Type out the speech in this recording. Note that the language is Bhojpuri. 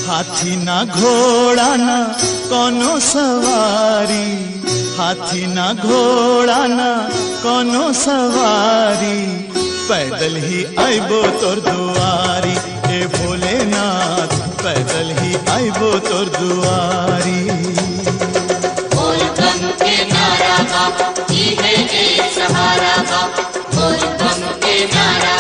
हाथी ना घोड़ा ना कोनो सवारी, हाथी ना घोड़ा ना कोनो सवारी, पैदल ही आइबो तोर दुआरी। ए भोलेनाथ पैदल ही आइबो तोर दुआरी। बोल बम के नारा बा, ई है एक सहारा बा, बोल बम के नारा